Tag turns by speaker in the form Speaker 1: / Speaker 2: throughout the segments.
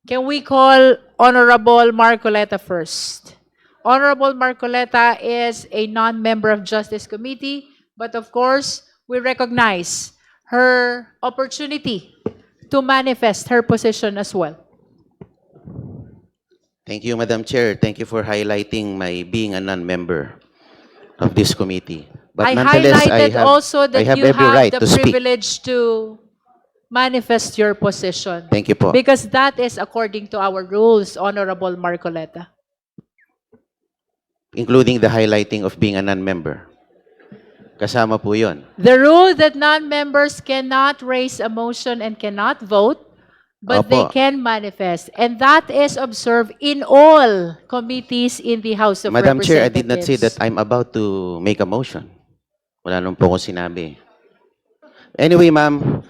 Speaker 1: Can we call Honorable Marcoleta first? Honorable Marcoleta is a non-member of Justice Committee, but of course, we recognize her opportunity to manifest her position as well.
Speaker 2: Thank you, Madam Chair. Thank you for highlighting my being a non-member of this committee. But
Speaker 1: I
Speaker 2: nonetheless,
Speaker 1: highlighted also
Speaker 2: I
Speaker 1: that
Speaker 2: have
Speaker 1: you
Speaker 2: every
Speaker 1: have
Speaker 2: right
Speaker 1: the
Speaker 2: to speak.
Speaker 1: privilege to manifest your position.
Speaker 2: Thank you po.
Speaker 1: Because that is according to our rules, Honorable Marcoleta.
Speaker 2: Including the highlighting of being a non-member. Kasama po yun.
Speaker 1: The rule that non-members cannot raise a motion and cannot vote, but they
Speaker 2: Opo.
Speaker 1: can manifest. And that is observed in all committees in the House of
Speaker 2: Madam Chair, I
Speaker 1: Representatives.
Speaker 2: did not say that I'm about to make a motion. Wala nung po akong sinabi. Anyway, ma'am,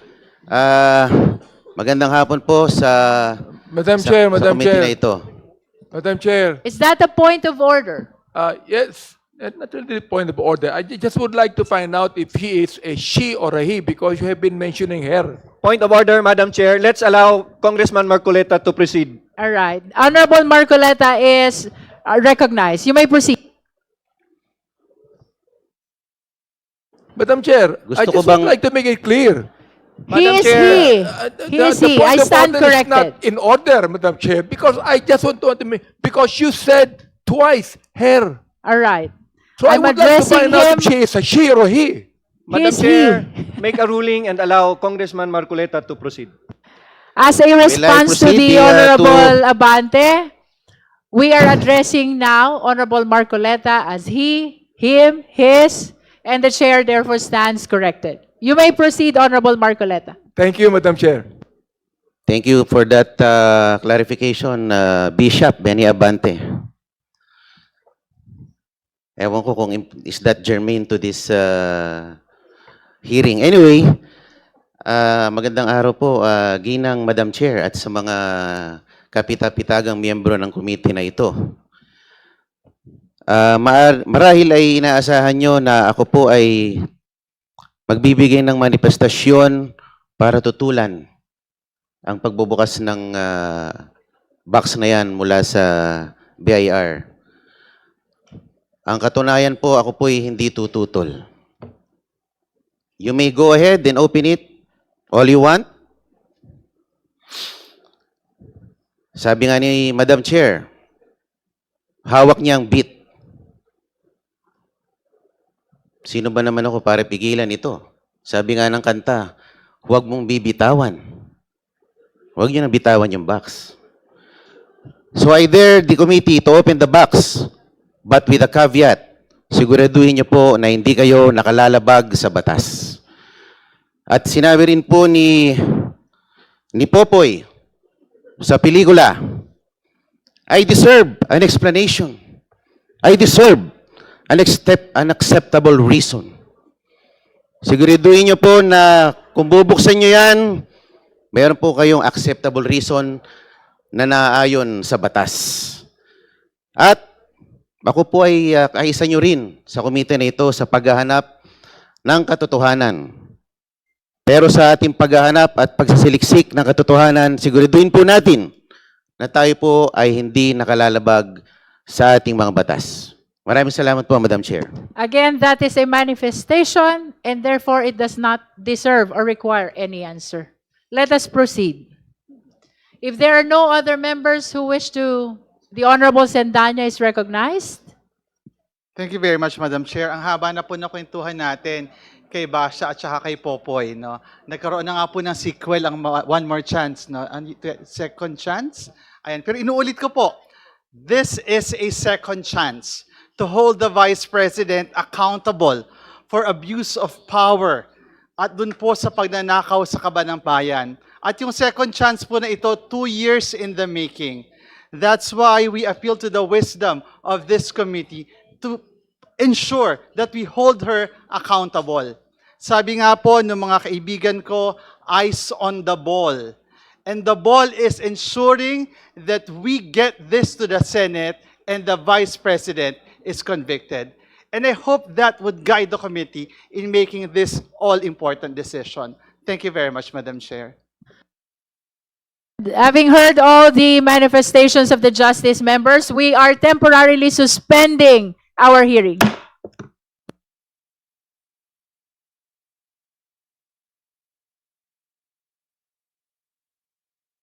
Speaker 2: magandang hapon po sa
Speaker 3: Madam Chair,
Speaker 2: sa
Speaker 3: Madam
Speaker 2: committee na
Speaker 3: Chair,
Speaker 2: ito.
Speaker 3: Madam Chair.
Speaker 1: Is that a point of order?
Speaker 3: Yes, not really the point of order. I just would like to find out if he is a she or a he because you have been mentioning her.
Speaker 4: Point of order, Madam Chair. Let's allow Congressman Marcoleta to proceed.
Speaker 1: All right. Honorable Marcoleta is recognized. You may proceed.
Speaker 3: Madam Chair,
Speaker 2: Gusto
Speaker 3: I
Speaker 2: ko
Speaker 3: just
Speaker 2: bang-
Speaker 3: would like to make it clear.
Speaker 1: He
Speaker 4: Madam
Speaker 1: is
Speaker 4: Chair,
Speaker 1: he. He is
Speaker 3: The
Speaker 1: he.
Speaker 3: point
Speaker 1: I
Speaker 3: of
Speaker 1: stand
Speaker 3: order is not
Speaker 1: corrected.
Speaker 3: in order, Madam Chair, because I just want to make, because you said twice her.
Speaker 1: All right.
Speaker 3: So I
Speaker 1: I'm
Speaker 3: would like to
Speaker 1: addressing
Speaker 3: find out
Speaker 1: him.
Speaker 3: if she is a she or a he.
Speaker 4: Madam
Speaker 1: Yes,
Speaker 4: Chair,
Speaker 1: he.
Speaker 4: make a ruling and allow Congressman Marcoleta to proceed.
Speaker 1: As a response to
Speaker 2: proceed,
Speaker 1: the Honorable Abante, we are addressing now Honorable Marcoleta as he, him, his, and the chair therefore stands corrected. You may proceed, Honorable Marcoleta.
Speaker 3: Thank you, Madam Chair.
Speaker 2: Thank you for that clarification, Bishop Benny Abante. Ewan ko kung is that germane to this hearing. Anyway, magandang araw po, ginang Madam Chair at sa mga kapita-pitagang miyembro ng committee na ito. Marahil ay inaasahan nyo na ako po ay magbibigay ng manifestasyon para tutulan ang pagbubukas ng box na yan mula sa BIR. Ang katunayan po, ako po ay hindi tututol. You may go ahead and open it all you want. Sabi nga ni Madam Chair, hawak niya ang beat. Sino ba naman ako para pigilan ito? Sabi nga ng kanta, huwag mong bibitawan. Huwag niyo nang bitawan yung box. So I dare the committee to open the box, but with a caveat, siguraduhin niyo po na hindi kayo nakalalabag sa batas. At sinabi rin po ni Popoy sa pelikula, I deserve an explanation. I deserve an acceptable reason. Siguraduhin niyo po na kung bubuksan niyo yan, meron po kayong acceptable reason na naayon sa batas. At ako po ay kaisa niyo rin sa komite na ito sa paghahanap ng katotohanan. Pero sa ating paghahanap at pagsasiliksik ng katotohanan, siguraduhin po natin na tayo po ay hindi nakalalabag sa ating mga batas. Maraming salamat po, Madam Chair.
Speaker 1: Again, that is a manifestation and therefore it does not deserve or require any answer. Let us proceed. If there are no other members who wish to, the Honorable Sendanya is recognized.
Speaker 5: Thank you very much, Madam Chair. Ang haba na po na kwentuhan natin kay Basha at saka kay Popoy. No? Nagkaroon na nga po ng sequel ang One More Chance. No? Second chance. Ayan. Pero inuulit ko po, this is a second chance to hold the Vice President accountable for abuse of power at dun po sa pagnanakaw sa kaban ng bayan. At yung second chance po na ito, 2 years in the making. That's why we appeal to the wisdom of this committee to ensure that we hold her accountable. Sabi nga po ng mga kaibigan ko, eyes on the ball. And the ball is ensuring that we get this to the Senate and the Vice President is convicted. And I hope that would guide the committee in making this all-important decision. Thank you very much, Madam Chair.
Speaker 1: Having heard all the manifestations of the justice members, we are temporarily suspending our hearing.